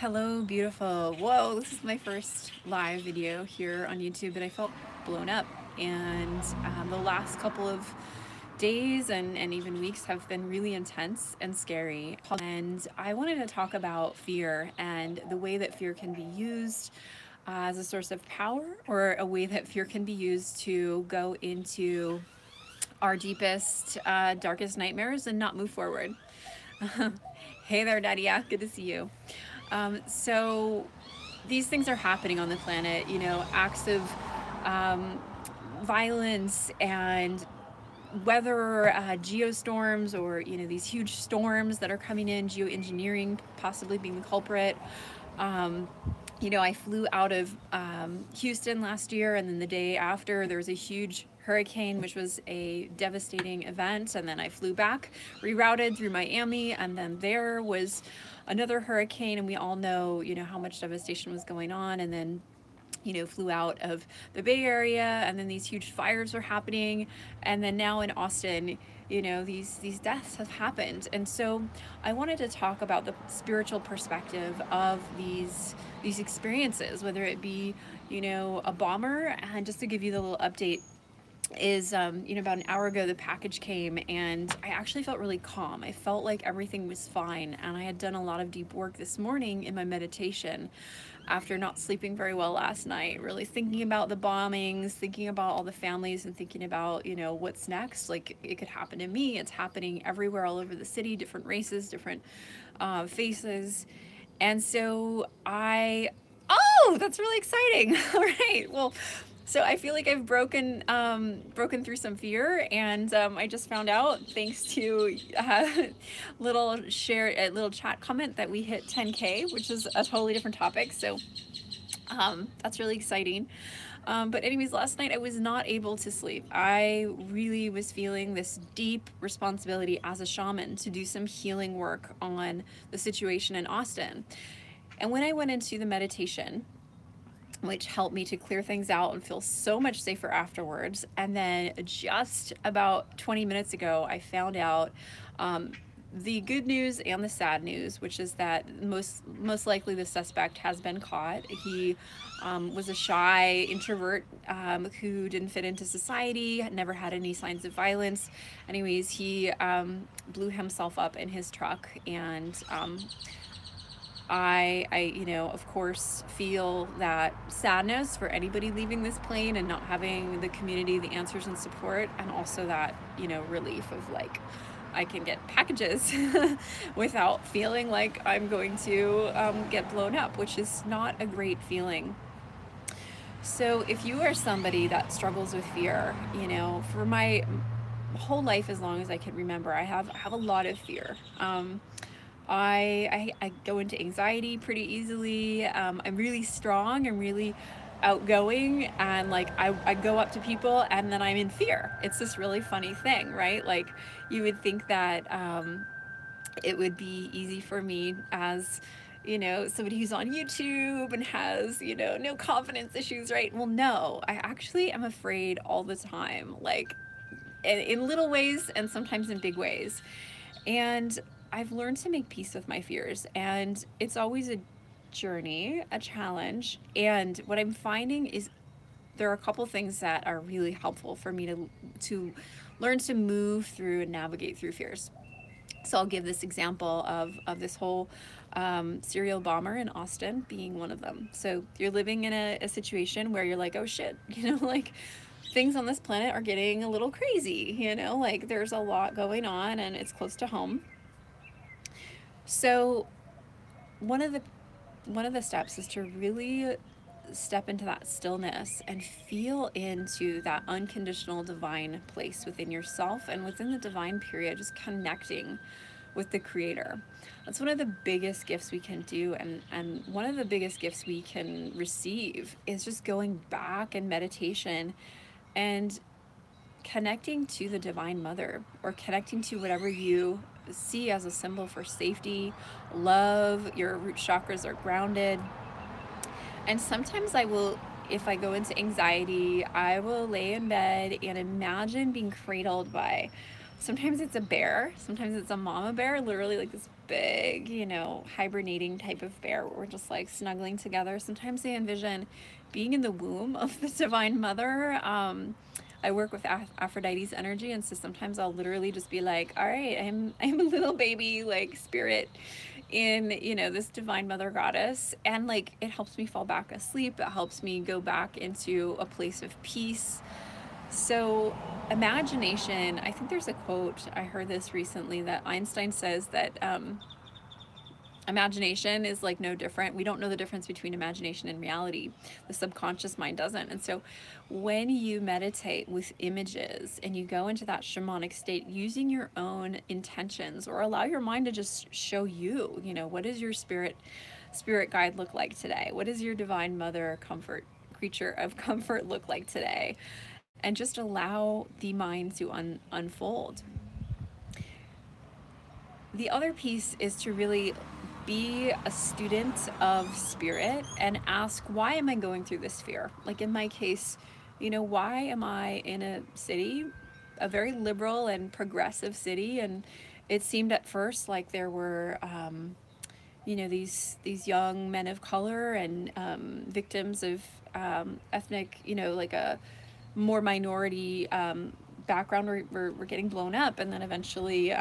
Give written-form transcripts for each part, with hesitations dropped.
Hello, beautiful. Whoa, this is my first live video here on YouTube, and I felt blown up. And the last couple of days and even weeks have been really intense and scary. And I wanted to talk about fear and the way that fear can be used as a source of power, or a way that fear can be used to go into our deepest, darkest nightmares and not move forward. Hey there, Nadia. Good to see you. So these things are happening on the planet, acts of um, violence and weather, geostorms, or, these huge storms that are coming in, geoengineering possibly being the culprit. I flew out of Houston last year, and then the day after, there was a huge hurricane, which was a devastating event. And then I flew back, rerouted through Miami, and then there was another hurricane, and we all know, how much devastation was going on. And then flew out of the Bay Area, and then these huge fires were happening, and then now in Austin, these deaths have happened. And so I wanted to talk about the spiritual perspective of these experiences, whether it be, a bomber. And just to give you the little update is, about an hour ago, the package came, and I actually felt really calm. I felt like everything was fine, and I had done a lot of deep work this morning in my meditation after not sleeping very well last night, really thinking about the bombings, thinking about all the families, and thinking about, what's next. Like, it could happen to me. It's happening everywhere, all over the city, different races, different faces. And so oh, that's really exciting. All right. Well, so I feel like I've broken through some fear, and I just found out, thanks to little chat comment, that we hit 10K, which is a totally different topic. So that's really exciting. But anyways, last night I was not able to sleep. I really was feeling this deep responsibility as a shaman to do some healing work on the situation in Austin. And when I went into the meditation, which helped me to clear things out and feel so much safer afterwards. And then just about 20 minutes ago, I found out the good news and the sad news, which is that most likely the suspect has been caught. He was a shy introvert who didn't fit into society, never had any signs of violence. Anyways, he blew himself up in his truck, and I, of course, feel that sadness for anybody leaving this plane and not having the community, the answers and support, and also that, relief of, like, I can get packages without feeling like I'm going to get blown up, which is not a great feeling. So if you are somebody that struggles with fear, for my whole life, as long as I can remember, I have a lot of fear. I go into anxiety pretty easily. I'm really strong. I'm really outgoing, and like I go up to people and then I'm in fear. It's this really funny thing, right? Like, you would think that it would be easy for me as, somebody who's on YouTube and has, no confidence issues, right? Well, no, I actually am afraid all the time, like in little ways and sometimes in big ways. And I've learned to make peace with my fears, and it's always a journey, a challenge. And what I'm finding is there are a couple things that are really helpful for me to learn to move through and navigate through fears. So I'll give this example of this whole serial bomber in Austin being one of them. So you're living in a situation where you're like, oh shit, like, things on this planet are getting a little crazy, like there's a lot going on and it's close to home. So one of the steps is to really step into that stillness and feel into that unconditional divine place within yourself and within the divine period, just connecting with the creator. That's one of the biggest gifts we can do, and one of the biggest gifts we can receive is just going back in meditation and connecting to the Divine Mother, or connecting to whatever you see as a symbol for safety, love. Your root chakras are grounded. And sometimes if I go into anxiety, I will lay in bed and imagine being cradled by, sometimes it's a bear, sometimes it's a mama bear, literally like this big, you know, hibernating type of bear where we're just like snuggling together. Sometimes I envision being in the womb of the Divine Mother. I work with Aphrodite's energy, and so sometimes I'll literally just be like, all right, I'm a little baby like spirit in, you know, this Divine Mother Goddess, and like it helps me fall back asleep. It helps me go back into a place of peace. So imagination, I think there's a quote, I heard this recently, that Einstein says that imagination is like no different. We don't know the difference between imagination and reality. The subconscious mind doesn't. And so when you meditate with images and you go into that shamanic state using your own intentions, or allow your mind to just show you, you know, what does your spirit guide look like today? What does your Divine Mother comfort, creature of comfort look like today? And just allow the mind to unfold. The other piece is to really be a student of spirit and ask, why am I going through this fear? Like in my case, you know, why am I in a city, a very liberal and progressive city? And it seemed at first like there were, you know, these young men of color and victims of ethnic, you know, like a more minority background were getting blown up, and then eventually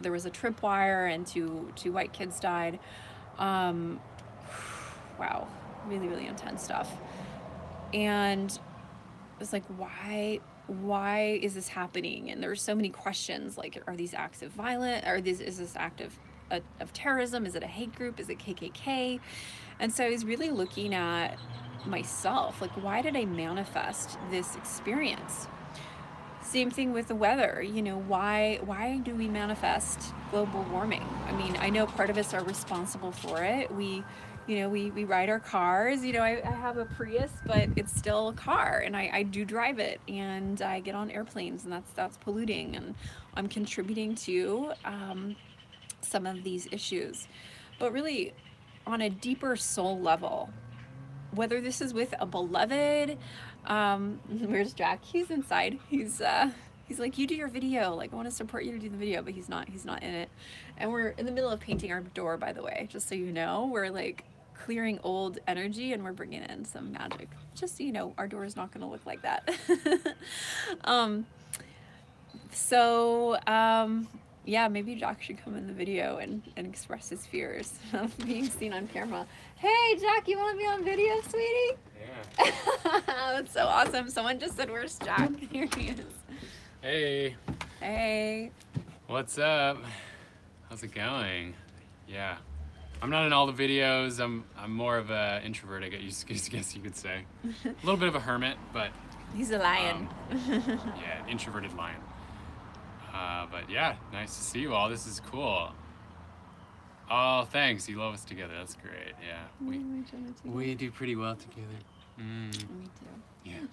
there was a tripwire and two white kids died. Wow, really, really intense stuff. And it's like, why is this happening? And there's so many questions, like, are these acts of violence, is this act of terrorism? Is it a hate group? Is it KKK? And so I was really looking at myself, like, why did I manifest this experience? Same thing with the weather, you know, why do we manifest global warming? I mean, I know part of us are responsible for it. We ride our cars, you know, I have a Prius, but it's still a car, and I do drive it, and I get on airplanes, and that's polluting, and I'm contributing to some of these issues. But really, on a deeper soul level, whether this is with a beloved, where's Jack? He's inside. He's like, you do your video. Like, I want to support you to do the video, but he's not in it. And we're in the middle of painting our door, by the way, just so you know. We're like clearing old energy, and we're bringing in some magic. Just so you know, our door is not going to look like that. Yeah, maybe Jack should come in the video and express his fears of being seen on camera. Hey, Jack, you want to be on video, sweetie? Yeah. That's so awesome. Someone just said, where's Jack? Here he is. Hey. Hey. What's up? How's it going? Yeah. I'm not in all the videos. I'm more of an introvert, I guess you could say. A little bit of a hermit, but... He's a lion. Yeah, introverted lion. But yeah, nice to see you all. This is cool. Oh, thanks. You love us together. That's great. Yeah, we do pretty well together. Me too. Yeah.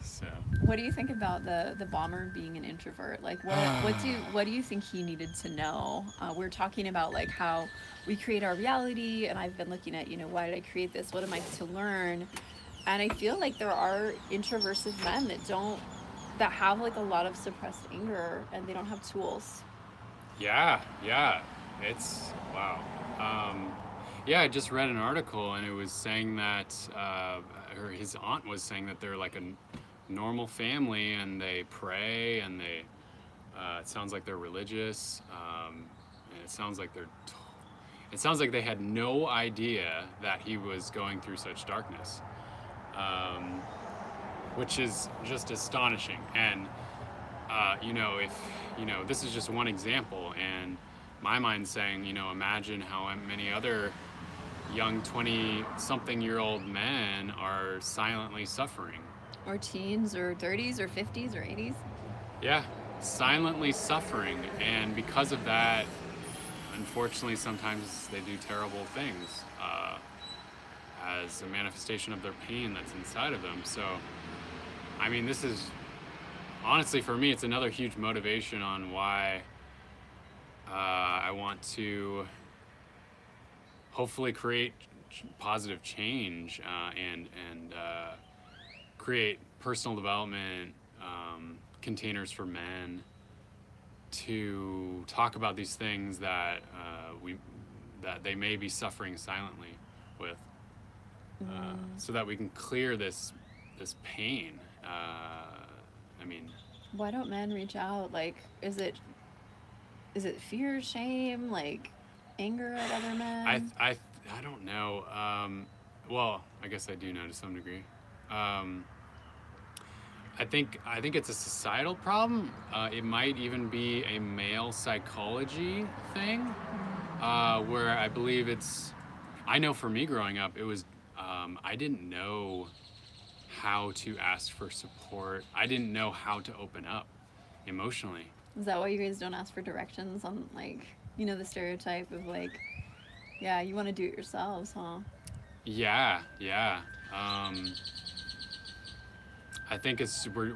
So. What do you think about the bomber being an introvert? Like, what do you think he needed to know? We're talking about like how we create our reality, and I've been looking at, you know, why did I create this? What am I to learn? And I feel like there are introversive men that have like a lot of suppressed anger, and they don't have tools. Yeah, it's wow. Yeah, I just read an article, and it was saying that his aunt was saying that they're like a normal family, and they pray, and they it sounds like they're religious, and it sounds like they had no idea that he was going through such darkness. Which is just astonishing. And you know, if you know, this is just one example, and my mind's saying, you know, imagine how many other young 20-something-year-old men are silently suffering, or teens, or 30s, or 50s, or 80s. Yeah, silently suffering, and because of that, unfortunately, sometimes they do terrible things as a manifestation of their pain that's inside of them. So I mean, this is, honestly, for me, it's another huge motivation on why I want to hopefully create positive change and create personal development containers for men to talk about these things that that they may be suffering silently with, so that we can clear this pain. I mean, Why don't men reach out? Like, is it fear, shame, like anger at other I men? I I don't know. Well, I guess I do know to some degree. Um, I think it's a societal problem. It might even be a male psychology thing, where I believe it's. I know for me growing up, it was. I didn't know how to ask for support. I didn't know how to open up emotionally. Is that why you guys don't ask for directions on, like, the stereotype of like, yeah, you want to do it yourselves, huh? Yeah, yeah. I think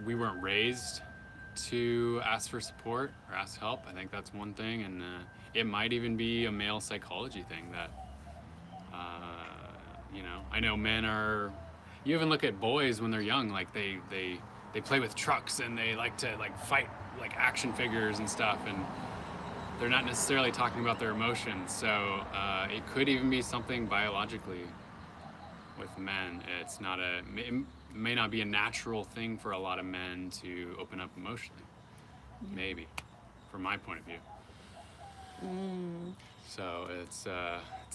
we weren't raised to ask for support or ask help. I think that's one thing, and it might even be a male psychology thing that I know men are. You even look at boys when they're young, like they play with trucks and they like to like fight like action figures and stuff, and they're not necessarily talking about their emotions. So it could even be something biologically with men. It may not be a natural thing for a lot of men to open up emotionally. Maybe, from my point of view. So it's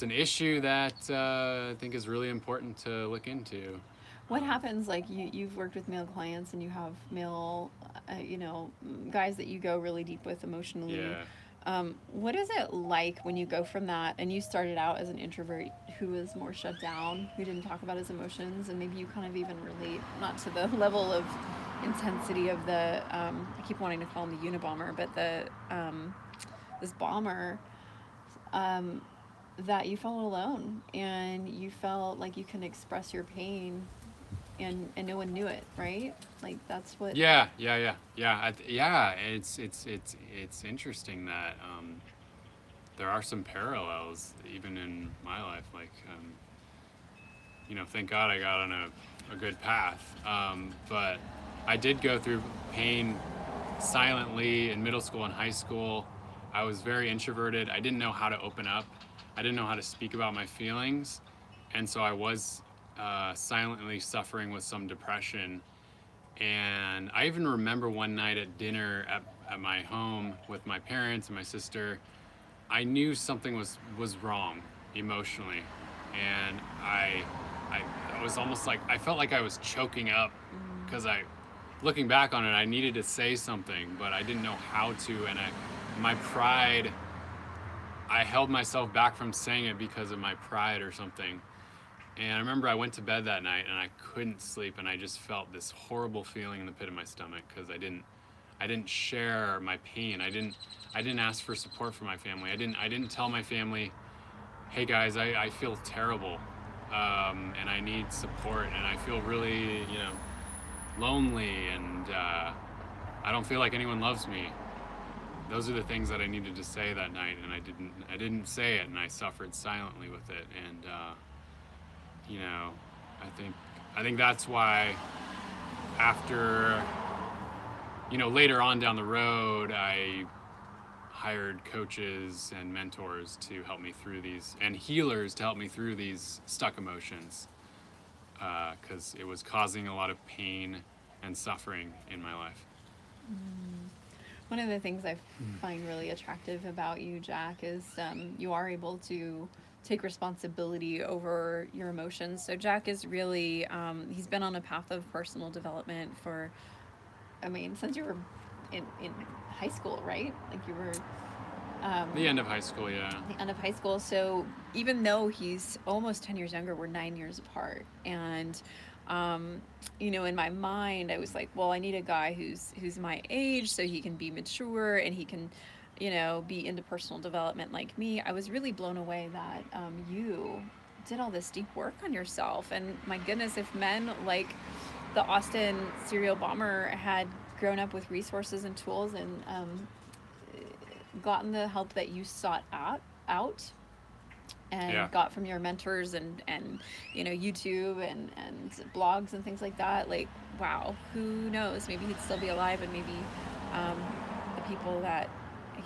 an issue that I think is really important to look into. What happens, like, you've worked with male clients and you have male, guys that you go really deep with emotionally. Yeah. What is it like when you go from that and you started out as an introvert who was more shut down, who didn't talk about his emotions, and maybe you kind of even relate, not to the level of intensity of the, I keep wanting to call him the Unabomber, but this bomber, that you felt alone and you felt like you can express your pain and no one knew it, right? Like, that's what. Yeah. It's interesting that there are some parallels even in my life. Like, thank God I got on a good path. But I did go through pain silently in middle school and high school. I was very introverted. I didn't know how to open up. I didn't know how to speak about my feelings, and so I was silently suffering with some depression. And I even remember one night at dinner at my home with my parents and my sister, I knew something was wrong emotionally, and I was almost like I felt like I was choking up because looking back on it, I needed to say something, but I didn't know how to, and my pride. I held myself back from saying it because of my pride or something. And I remember I went to bed that night and I couldn't sleep, and I just felt this horrible feeling in the pit of my stomach because I didn't share my pain. I didn't ask for support from my family. I didn't tell my family, hey guys, I feel terrible, and I need support, and I feel really lonely, and I don't feel like anyone loves me. Those are the things that I needed to say that night, and I didn't say it, and I suffered silently with it. And I think that's why after later on down the road, I hired coaches and mentors to help me through these, and healers to help me through these stuck emotions, because it was causing a lot of pain and suffering in my life. One of the things I find really attractive about you, Jack, is you are able to take responsibility over your emotions. So Jack is really, he's been on a path of personal development for, I mean, since you were in high school, right? Like, you were The end of high school, yeah. the end of high school. So even though he's almost 10 years younger, we're 9 years apart. And, in my mind, I was like, well, I need a guy who's my age so he can be mature and he can, be into personal development like me. I was really blown away that you did all this deep work on yourself. And my goodness, if men like the Austin serial bomber had grown up with resources and tools and gotten the help that you sought out and Yeah. got from your mentors and YouTube and blogs and things like that, like, wow, who knows, maybe he'd still be alive, and maybe the people that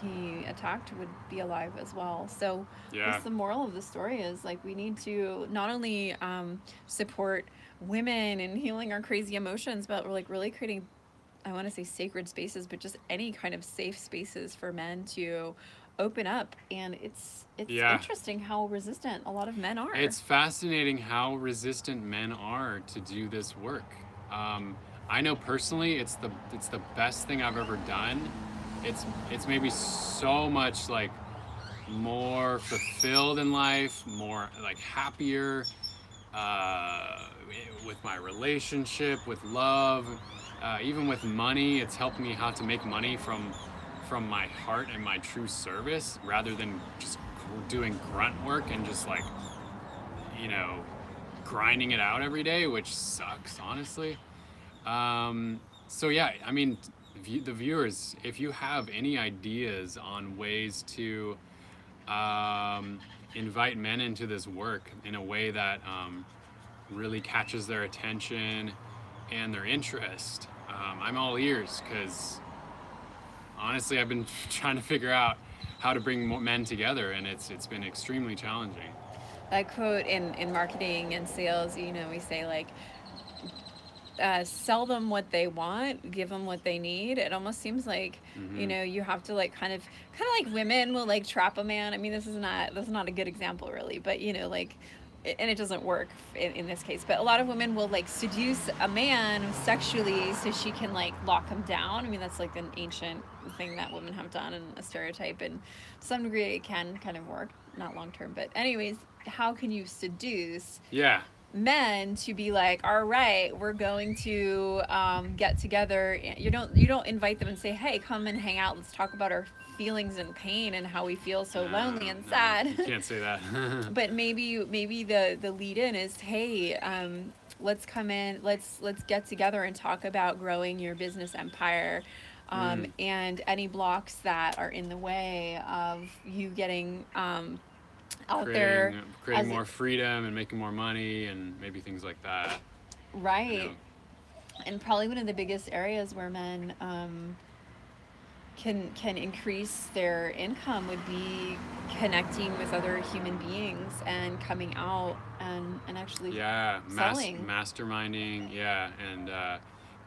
he attacked would be alive as well. So I Yeah. guess the moral of the story is like we need to not only support women and healing our crazy emotions, but we're like really creating, I want to say sacred spaces, but just any kind of safe spaces for men to open up. And it's Yeah. interesting how resistant a lot of men are. It's fascinating how resistant men are to do this work. Um, I know personally, it's the best thing I've ever done. It's made me so much like more fulfilled in life, more like happier uh, with my relationship, with love, even with money. It's helped me how to make money from my heart and my true service rather than just doing grunt work and just like, you know, grinding it out every day, which sucks, honestly. So yeah, I mean, the viewers, if you have any ideas on ways to invite men into this work in a way that really catches their attention and their interest, I'm all ears because honestly, I've been trying to figure out how to bring more men together, and it's been extremely challenging. That quote in marketing and sales, you know, we say like, sell them what they want, give them what they need. It almost seems like, you Hmm. know, you have to like kind of like women will like trap a man. I mean, this is not a good example really, but you know, like, and it doesn't work in this case, but a lot of women will like seduce a man sexually so she can like lock him down. I mean, that's like an ancient thing that women have done and a stereotype, and to some degree it can kind of work, not long term, but anyways, how can you seduce Yeah, men to be like, all right, we're going to get together. You don't invite them and say, hey, come and hang out, let's talk about our feelings and pain and how we feel so lonely and no, you sad. can't say that. But maybe the lead in is, hey, let's come in, let's get together and talk about growing your business empire, Mm, and any blocks that are in the way of you getting out there creating as more freedom and making more money and maybe things like that. You right. know, And probably one of the biggest areas where men can increase their income would be connecting with other human beings and coming out and actually yeah, selling. masterminding, yeah, and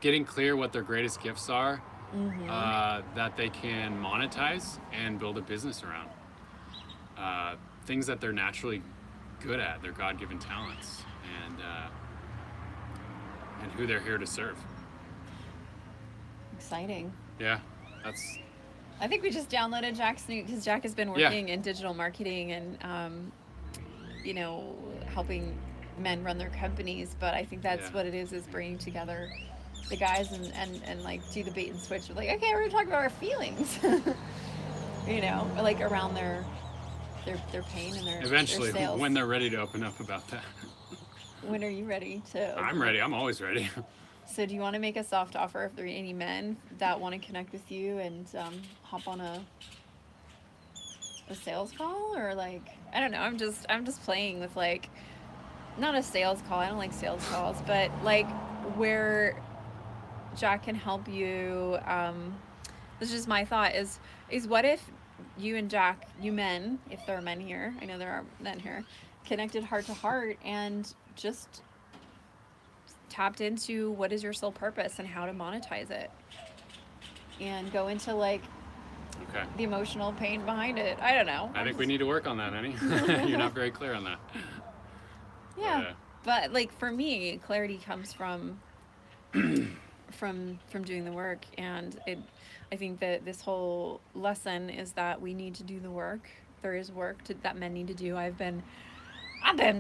getting clear what their greatest gifts are, Mm-hmm. that they can monetize and build a business around. Uh, Things that they're naturally good at, their God-given talents, and who they're here to serve. Exciting. Yeah, that's I think we just downloaded Jack's new, because Jack has been yeah, working in digital marketing and you know, helping men run their companies. But I think that's yeah, what it is bringing together the guys and like do the bait and switch of like, okay, we're gonna talk about our feelings. You know, like around their pain and their eventually sales. when they're ready to open up about that. When are you ready to I'm open up? ready. I'm always ready. So do you want to make a soft offer if there are any men that want to connect with you and hop on a sales call, or like, I don't know, I'm just playing with like, not a sales call, I don't like sales calls, but like where Jack can help you. This is just my thought, is what if you and Jack, you men, if there are men here, I know there are men here, connected heart to heart and just tapped into what is your sole purpose and how to monetize it, and go into like Okay. the emotional pain behind it. I don't know. I I'm think we just need to work on that, Annie. You're not very clear on that. But yeah. But like for me, clarity comes from doing the work, and it, I think that this whole lesson is that we need to do the work. There is work that men need to do. I've been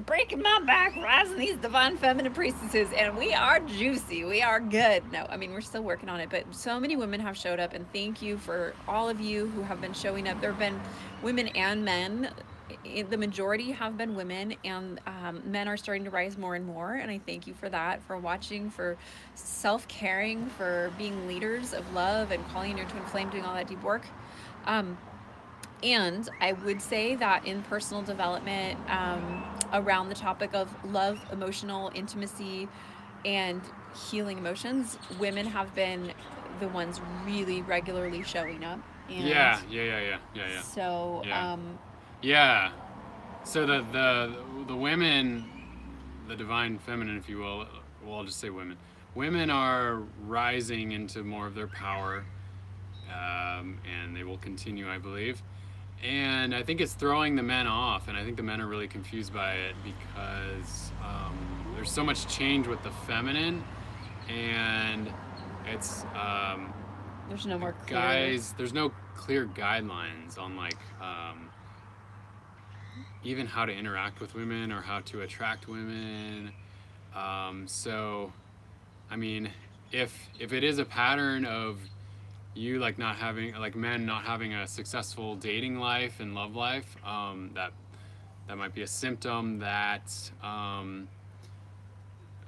breaking my back, rising these divine feminine priestesses, and we are juicy. We are good. No, I mean, we're still working on it, but so many women have showed up, and thank you for all of you who have been showing up. There have been women and men. The majority have been women, and men are starting to rise more and more, and I thank you for that, for watching, for self-caring, for being leaders of love and calling in your twin flame, doing all that deep work. Um, and I would say that in personal development, around the topic of love, emotional intimacy, and healing emotions, women have been the ones really regularly showing up. And Yeah. so, Yeah. Yeah. So the women, the divine feminine, if you will, well, I'll just say women. Women are rising into more of their power, and they will continue, I believe. And I think it's throwing the men off, and I think the men are really confused by it because there's so much change with the feminine, and it's there's no more clear. guys. There's no clear guidelines on like even how to interact with women or how to attract women. So, I mean, if it is a pattern of you like not having like men not having a successful dating life and love life, that might be a symptom that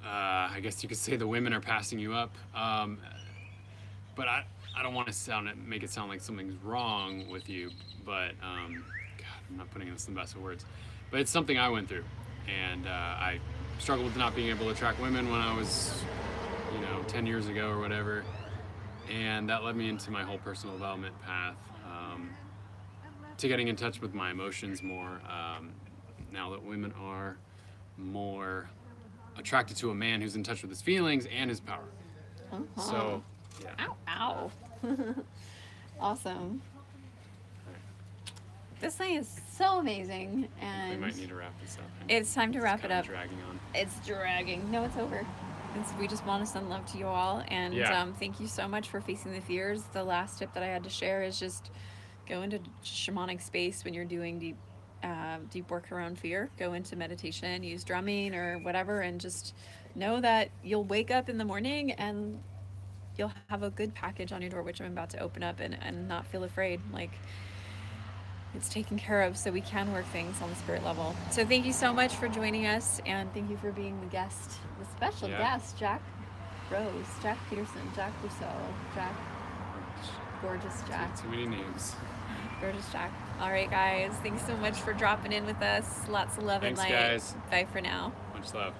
I guess you could say the women are passing you up. But I don't want to make it sound like something's wrong with you, but God, I'm not putting this in the best of words. But it's something I went through, and I struggled with not being able to attract women when I was, 10 years ago or whatever, and that led me into my whole personal development path, to getting in touch with my emotions more. Now that women are more attracted to a man who's in touch with his feelings and his power. So, yeah. Ow. Awesome. This thing is so amazing, and We might need to wrap this up. it's time to wrap it up. Dragging on. It's dragging. No, it's over. We just want to send love to you all, and thank you so much for facing the fears. The last tip that I had to share is just go into shamanic space when you're doing deep work around fear. Go into meditation, use drumming or whatever, and just know that you'll wake up in the morning and you'll have a good package on your door, which I'm about to open up, and not feel afraid. Like, it's taken care of, so we can work things on the spirit level. So thank you so much for joining us, and thank you for being the guest, the special guest, Jack Rose, Jack Peterson, Jack Rousseau, Jack, gorgeous Jack. Too many names. Gorgeous Jack. All right, guys, thanks so much for dropping in with us. Lots of love and light. Thanks, guys. Bye for now. Much love.